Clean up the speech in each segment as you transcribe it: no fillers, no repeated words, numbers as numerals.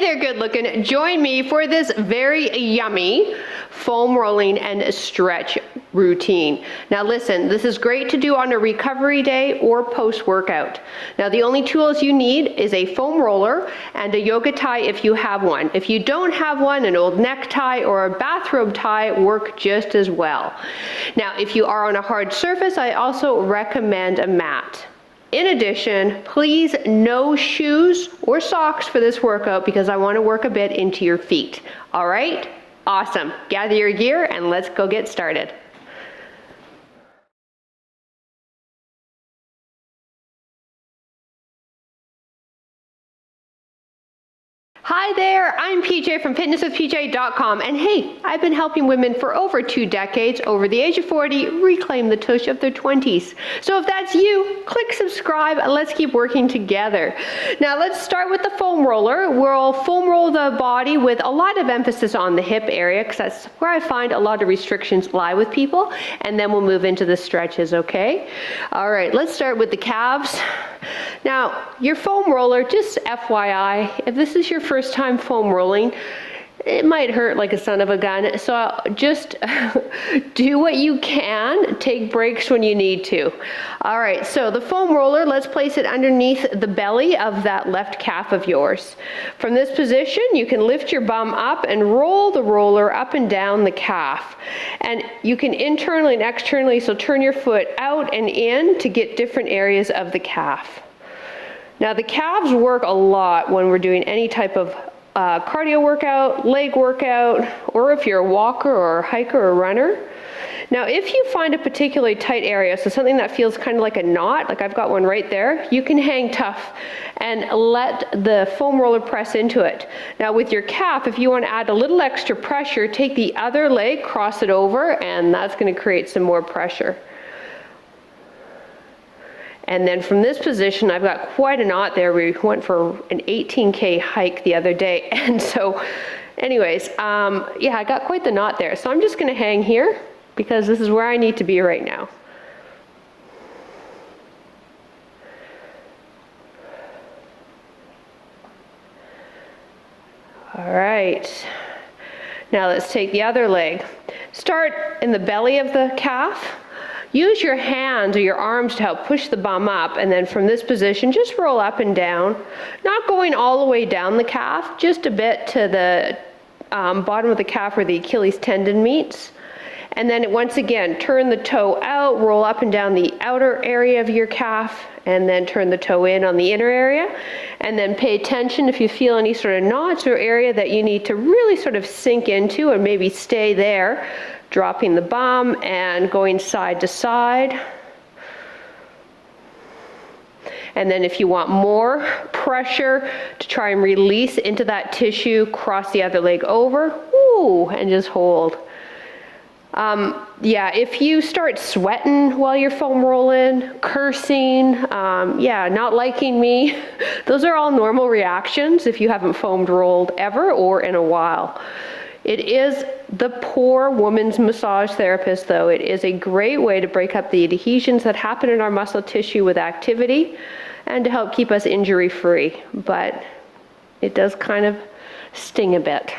there, good looking. Join me for this very yummy foam rolling and stretch routine. Now listen, this is great to do on a recovery day or post-workout. Now the only tools you need is a foam roller and a yoga tie if you have one. If you don't have one, an old necktie or a bathrobe tie work just as well. Now if you are on a hard surface, I also recommend a mat. In addition, please no shoes or socks for this workout because I want to work a bit into your feet. All right? Awesome. Gather your gear and let's go get started. Hi there, I'm PJ from fitnesswithpj.com, and hey, I've been helping women for over 2 decades over the age of 40 reclaim the tush of their 20s. So if that's you, click subscribe and let's keep working together. Now let's start with the foam roller. We'll foam roll the body with a lot of emphasis on the hip area because that's where I find a lot of restrictions lie with people, and then we'll move into the stretches, okay? All right, let's start with the calves. Now, your foam roller, just FYI, if this is your first time foam rolling, it might hurt like a son of a gun, so just do what you can, take breaks when you need to. All right, so the foam roller, let's place it underneath the belly of that left calf of yours. From this position, you can lift your bum up and roll the roller up and down the calf. And you can internally and externally, so turn your foot out and in to get different areas of the calf. Now the calves work a lot when we're doing any type of cardio workout, leg workout, or if you're a walker or a hiker or a runner. Now if you find a particularly tight area, so something that feels kind of like a knot, like I've got one right there, you can hang tough and let the foam roller press into it. Now with your calf, if you want to add a little extra pressure, take the other leg, cross it over, and that's going to create some more pressure. And then from this position, I've got quite a knot there. We went for an 18K hike the other day. And so anyways, yeah, I got quite the knot there. So I'm just gonna hang here because this is where I need to be right now. All right, now let's take the other leg. Start in the belly of the calf. Use your hands or your arms to help push the bum up, and then from this position, just roll up and down. Not going all the way down the calf, just a bit to the bottom of the calf where the Achilles tendon meets. And then once again, turn the toe out, roll up and down the outer area of your calf, and then turn the toe in on the inner area. And then pay attention if you feel any sort of knots or area that you need to really sort of sink into and maybe stay there. Dropping the bum and going side to side. And then if you want more pressure to try and release into that tissue, cross the other leg over, ooh, and just hold. Yeah, if you start sweating while you're foam rolling, cursing, yeah, not liking me, those are all normal reactions if you haven't foamed rolled ever or in a while. It is the poor woman's massage therapist, though. It is a great way to break up the adhesions that happen in our muscle tissue with activity and to help keep us injury-free. But it does kind of sting a bit.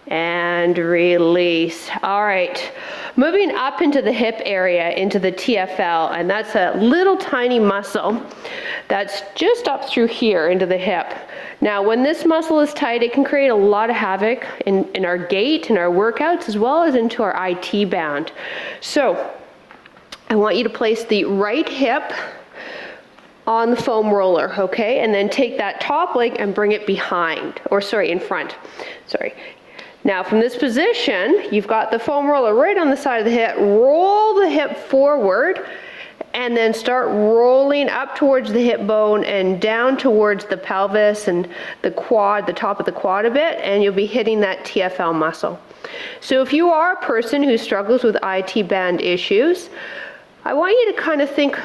And release. All right, moving up into the hip area, into the TFL, and that's a little tiny muscle that's just up through here into the hip. Now, when this muscle is tight, it can create a lot of havoc in our gait, in our workouts, as well as into our IT band. So, I want you to place the right hip on the foam roller, okay? And then take that top leg and bring it behind, or sorry, in front, sorry. Now from this position, you've got the foam roller right on the side of the hip. Roll the hip forward and then start rolling up towards the hip bone and down towards the pelvis and the quad, the top of the quad a bit, and you'll be hitting that TFL muscle. So if you are a person who struggles with IT band issues, I want you to kind of think,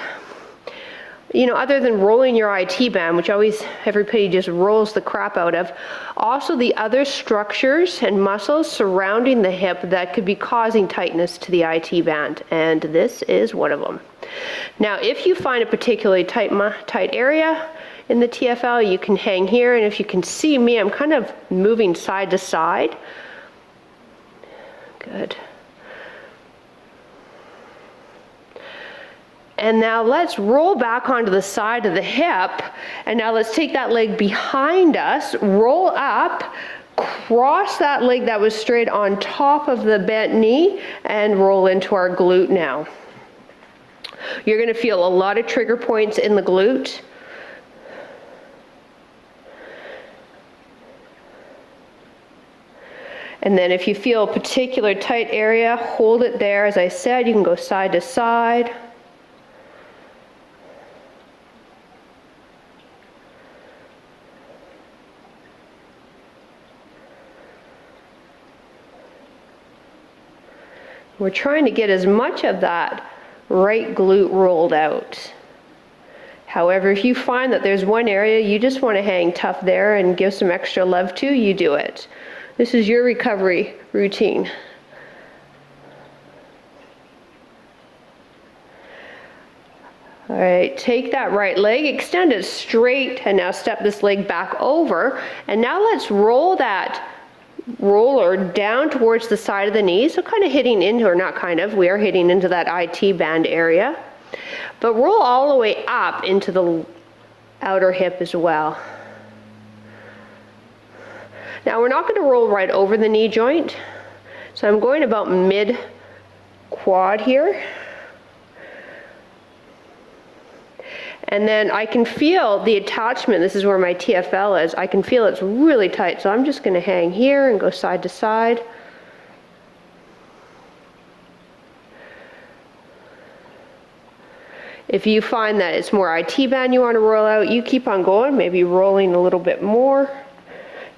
you know, other than rolling your IT band, which always everybody just rolls the crap out of, also the other structures and muscles surrounding the hip that could be causing tightness to the IT band, and this is one of them. Now, if you find a particularly tight area, in the TFL, you can hang here, and if you can see me, I'm kind of moving side to side. Good. And now let's roll back onto the side of the hip, and now let's take that leg behind us, roll up, cross that leg that was straight on top of the bent knee, and roll into our glute now. You're going to feel a lot of trigger points in the glute. And then if you feel a particular tight area, hold it there. As I said, you can go side to side. We're trying to get as much of that right glute rolled out. However, if you find that there's one area you just want to hang tough there and give some extra love to, you do it. This is your recovery routine. All right, take that right leg, extend it straight, and now step this leg back over. And now let's roll that roller down towards the side of the knee. So kind of hitting into, or not kind of, we are hitting into that IT band area. But roll all the way up into the outer hip as well. Now we're not going to roll right over the knee joint. So I'm going about mid quad here. And then I can feel the attachment. This is where my TFL is. I can feel it's really tight. So I'm just going to hang here and go side to side. If you find that it's more IT band you want to roll out, you keep on going, maybe rolling a little bit more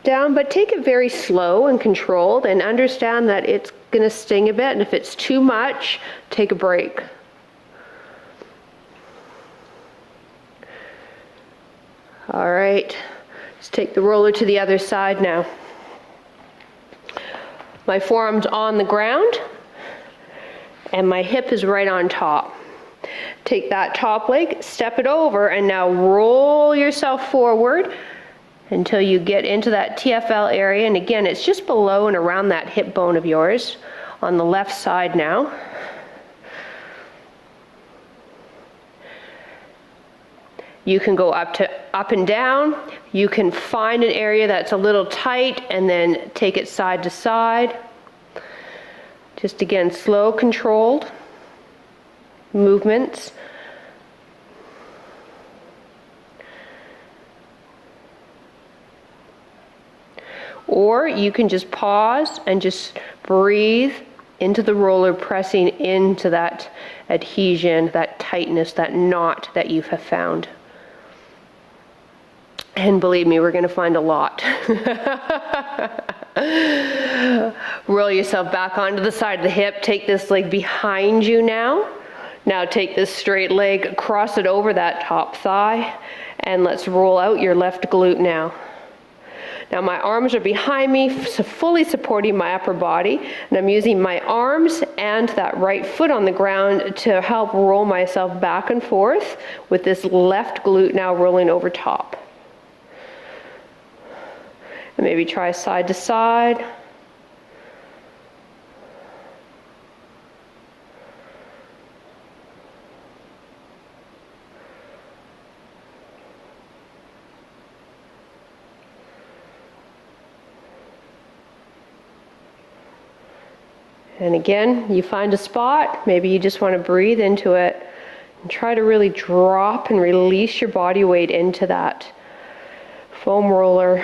down, but take it very slow and controlled, and understand that it's going to sting a bit, and if it's too much, take a break. All right, let's take the roller to the other side now. My forearm's on the ground, and my hip is right on top. Take that top leg, step it over, and now roll yourself forward until you get into that TFL area. And again, it's just below and around that hip bone of yours on the left side now. You can go up and down. You can find an area that's a little tight and then take it side to side. Just again, slow, controlled movements. Or you can just pause and just breathe into the roller, pressing into that adhesion, that tightness, that knot that you have found. And believe me, we're going to find a lot. Roll yourself back onto the side of the hip. Take this leg behind you now. Now take this straight leg, cross it over that top thigh, and let's roll out your left glute now. Now my arms are behind me, so fully supporting my upper body, and I'm using my arms and that right foot on the ground to help roll myself back and forth with this left glute now rolling over top. And maybe try side to side. And again, you find a spot, maybe you just want to breathe into it and try to really drop and release your body weight into that foam roller.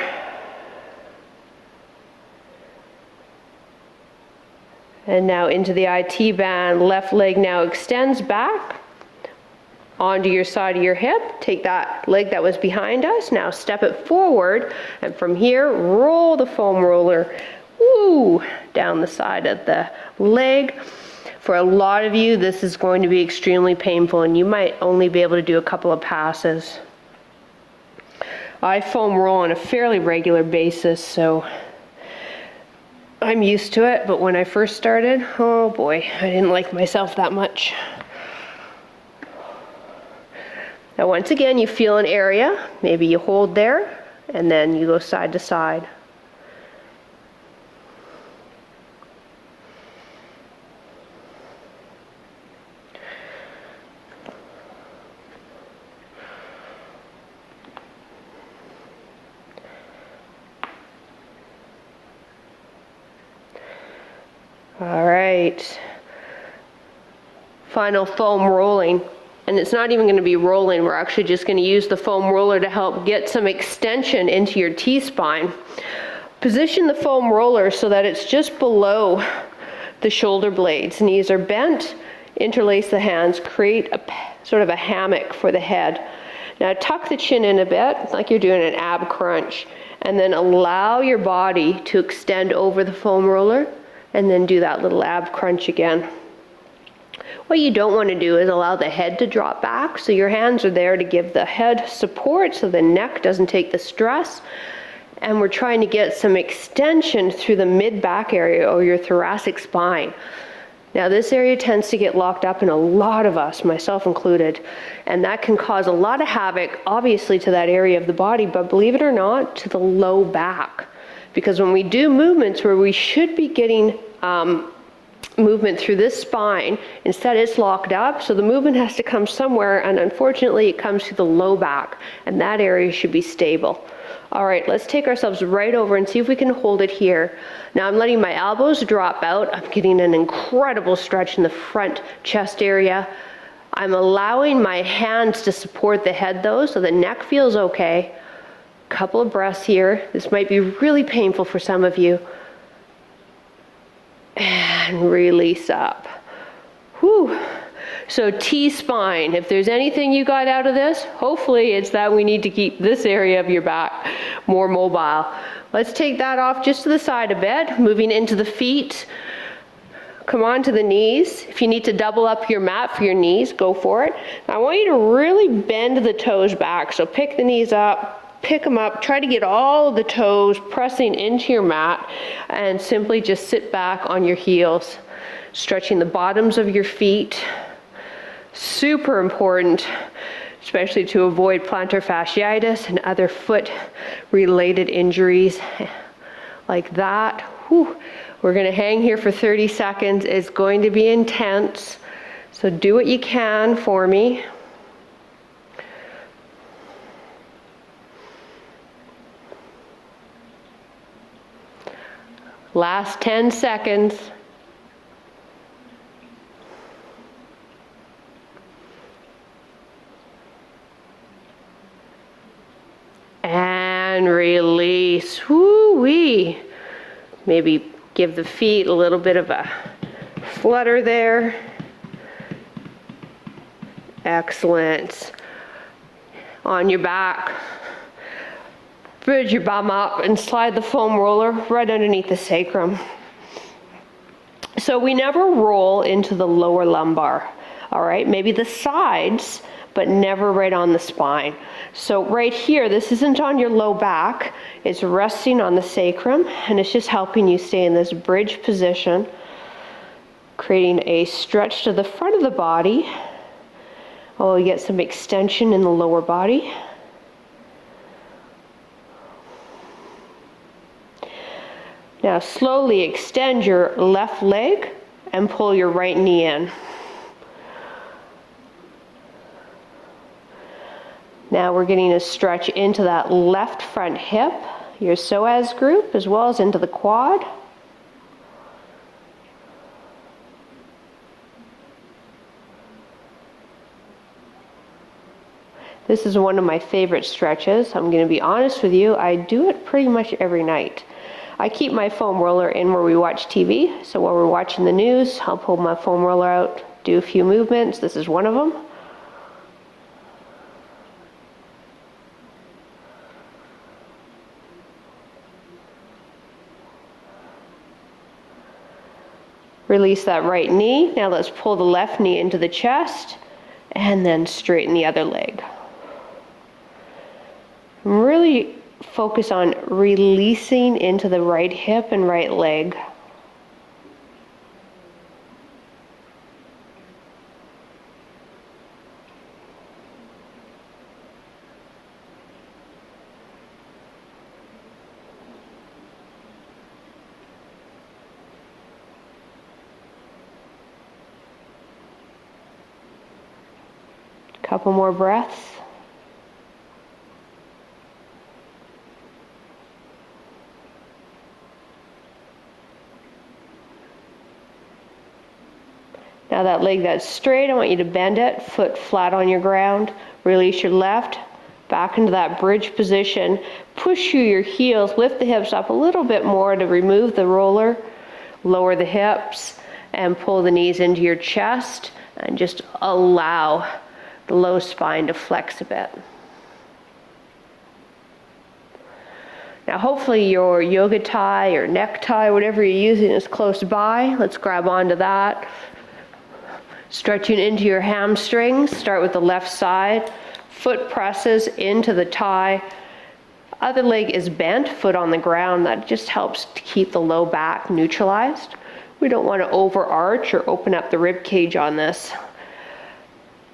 And now into the IT band, left leg now extends back onto your side of your hip. Take that leg that was behind us, now step it forward, and from here, roll the foam roller down the side of the leg. For a lot of you, this is going to be extremely painful, and you might only be able to do a couple of passes. I foam roll on a fairly regular basis, so I'm used to it, but when I first started, oh boy, I didn't like myself that much. Now once again, you feel an area, maybe you hold there, and then you go side to side. All right. Final foam rolling. And it's not even going to be rolling. We're actually just going to use the foam roller to help get some extension into your T-spine. Position the foam roller so that it's just below the shoulder blades. Knees are bent. Interlace the hands. Create a sort of a hammock for the head. Now tuck the chin in a bit, like you're doing an ab crunch. And then allow your body to extend over the foam roller. And then do that little ab crunch again. What you don't want to do is allow the head to drop back, so your hands are there to give the head support so the neck doesn't take the stress. And we're trying to get some extension through the mid-back area or your thoracic spine. Now this area tends to get locked up in a lot of us, myself included, and that can cause a lot of havoc, obviously, to that area of the body, but believe it or not, to the low back. Because when we do movements where we should be getting movement through this spine, instead it's locked up, so the movement has to come somewhere, and unfortunately it comes to the low back, and that area should be stable. All right, let's take ourselves right over and see if we can hold it here. Now I'm letting my elbows drop out. I'm getting an incredible stretch in the front chest area. I'm allowing my hands to support the head though, so the neck feels okay. Couple of breaths here. This might be really painful for some of you. And release up. Whew. So T-spine, if there's anything you got out of this, hopefully it's that we need to keep this area of your back more mobile. Let's take that off just to the side a bit, moving into the feet. Come on to the knees. If you need to double up your mat for your knees, go for it. Now, I want you to really bend the toes back. So pick the knees up. Pick them up, try to get all of the toes pressing into your mat, and simply just sit back on your heels, stretching the bottoms of your feet. Super important, especially to avoid plantar fasciitis and other foot-related injuries like that. Whew. We're going to hang here for 30 seconds. It's going to be intense, so do what you can for me. Last 10 seconds. And release. Woo-wee. Maybe give the feet a little bit of a flutter there. Excellent. On your back. Bridge your bum up and slide the foam roller right underneath the sacrum. So we never roll into the lower lumbar, all right? Maybe the sides, but never right on the spine. So right here, this isn't on your low back, it's resting on the sacrum, and it's just helping you stay in this bridge position, creating a stretch to the front of the body. Oh, you get some extension in the lower body. Now slowly extend your left leg and pull your right knee in. Now we're getting a stretch into that left front hip, your psoas group, as well as into the quad. This is one of my favorite stretches. I'm going to be honest with you, I do it pretty much every night. I keep my foam roller in where we watch TV, so while we're watching the news, I'll pull my foam roller out, do a few movements. This is one of them. Release that right knee. Now let's pull the left knee into the chest, and then straighten the other leg. Really focus on releasing into the right hip and right leg. Couple more breaths. Now that leg that's straight, I want you to bend it, foot flat on your ground. Release your left, back into that bridge position. Push through your heels, lift the hips up a little bit more to remove the roller. Lower the hips and pull the knees into your chest and just allow the low spine to flex a bit. Now hopefully your yoga tie or necktie, whatever you're using, is close by. Let's grab onto that. Stretching into your hamstrings, start with the left side. Foot presses into the tie. Other leg is bent, foot on the ground. That just helps to keep the low back neutralized. We don't want to overarch or open up the rib cage on this.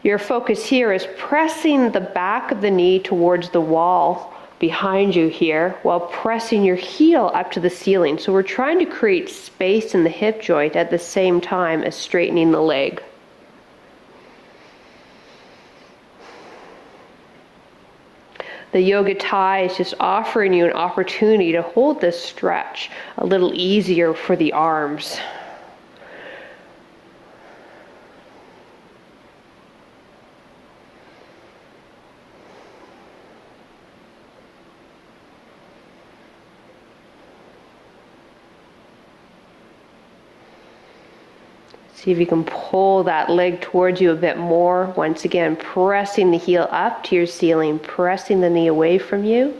Your focus here is pressing the back of the knee towards the wall behind you here while pressing your heel up to the ceiling. So we're trying to create space in the hip joint at the same time as straightening the leg. The yoga tie is just offering you an opportunity to hold this stretch a little easier for the arms. See if you can pull that leg towards you a bit more. Once again, pressing the heel up to your ceiling, pressing the knee away from you.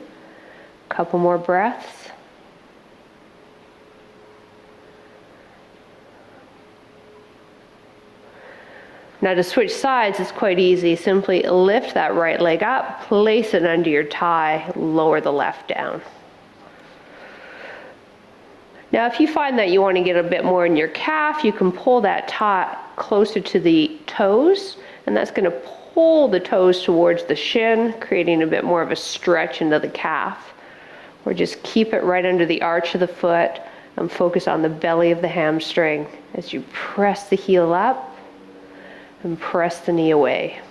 A couple more breaths. Now to switch sides is quite easy. Simply lift that right leg up, place it under your tie, lower the left down. Now if you find that you want to get a bit more in your calf, you can pull that tie closer to the toes, and that's going to pull the toes towards the shin, creating a bit more of a stretch into the calf. Or just keep it right under the arch of the foot and focus on the belly of the hamstring as you press the heel up and press the knee away.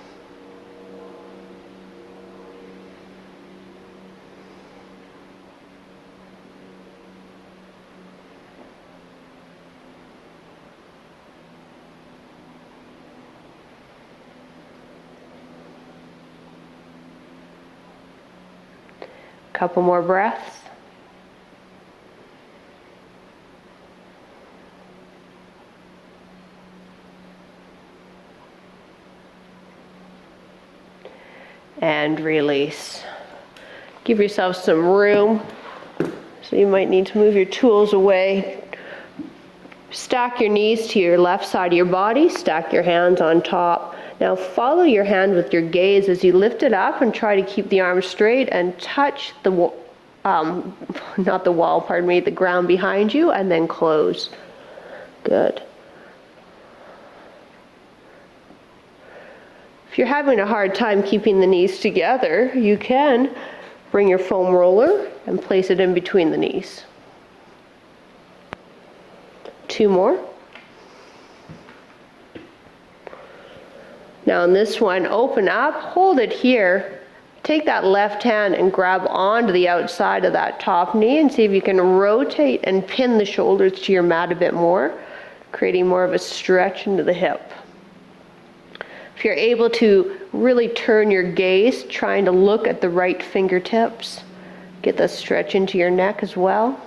Couple more breaths. And release. Give yourself some room. So you might need to move your tools away. Stack your knees to your left side of your body. Stack your hands on top. Now follow your hand with your gaze as you lift it up and try to keep the arms straight and touch the not the wall, pardon me, the ground behind you, and then close. Good. If you're having a hard time keeping the knees together, you can bring your foam roller and place it in between the knees. 2 more. Now on this one, open up, hold it here. Take that left hand and grab onto the outside of that top knee and see if you can rotate and pin the shoulders to your mat a bit more, creating more of a stretch into the hip. If you're able to really turn your gaze, trying to look at the right fingertips, get the stretch into your neck as well.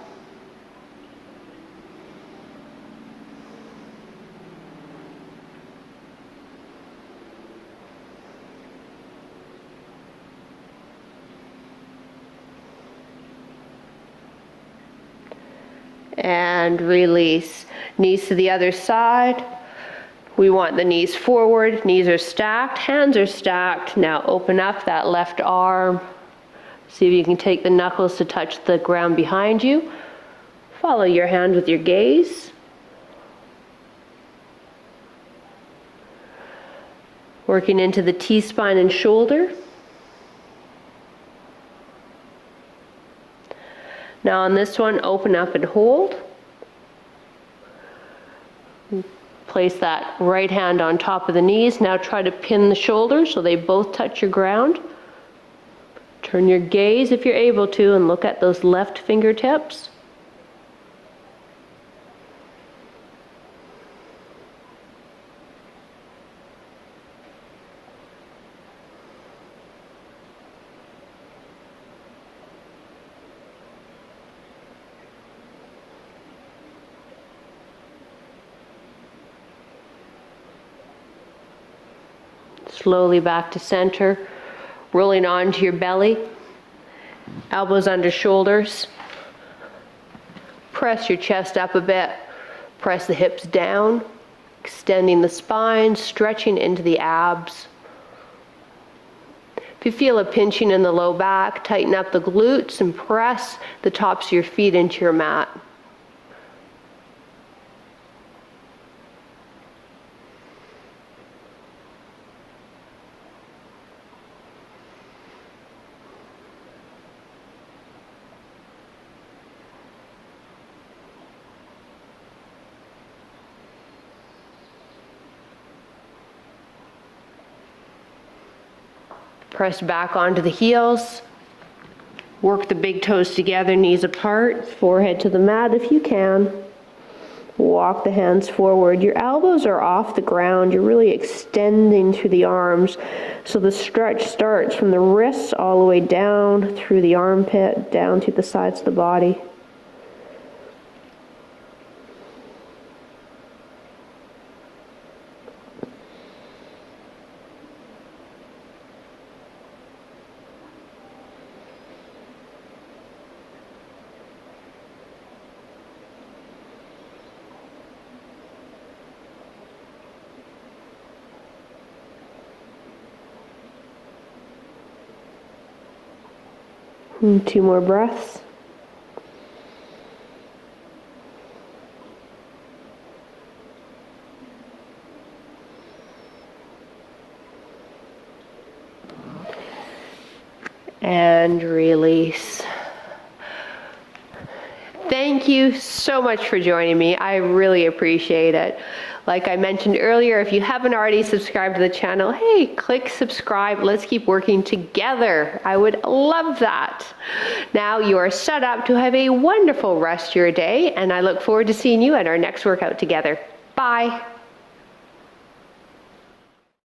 And release. Knees to the other side. We want the knees forward, knees are stacked, hands are stacked. Now open up that left arm. See if you can take the knuckles to touch the ground behind you. Follow your hand with your gaze. Working into the T-spine and shoulder. Now on this one, open up and hold. Place that right hand on top of the knees. Now try to pin the shoulders so they both touch your ground. Turn your gaze if you're able to and look at those left fingertips. Slowly back to center, rolling onto your belly, elbows under shoulders. Press your chest up a bit, press the hips down, extending the spine, stretching into the abs. If you feel a pinching in the low back, tighten up the glutes and press the tops of your feet into your mat. Press back onto the heels. Work the big toes together, knees apart, forehead to the mat if you can. Walk the hands forward. Your elbows are off the ground. You're really extending through the arms. So the stretch starts from the wrists all the way down through the armpit, down to the sides of the body. And 2 more breaths. And release. Thank you so much for joining me. I really appreciate it. Like I mentioned earlier, if you haven't already subscribed to the channel, hey, click subscribe. Let's keep working together. I would love that. Now you are set up to have a wonderful rest of your day, and I look forward to seeing you at our next workout together. Bye.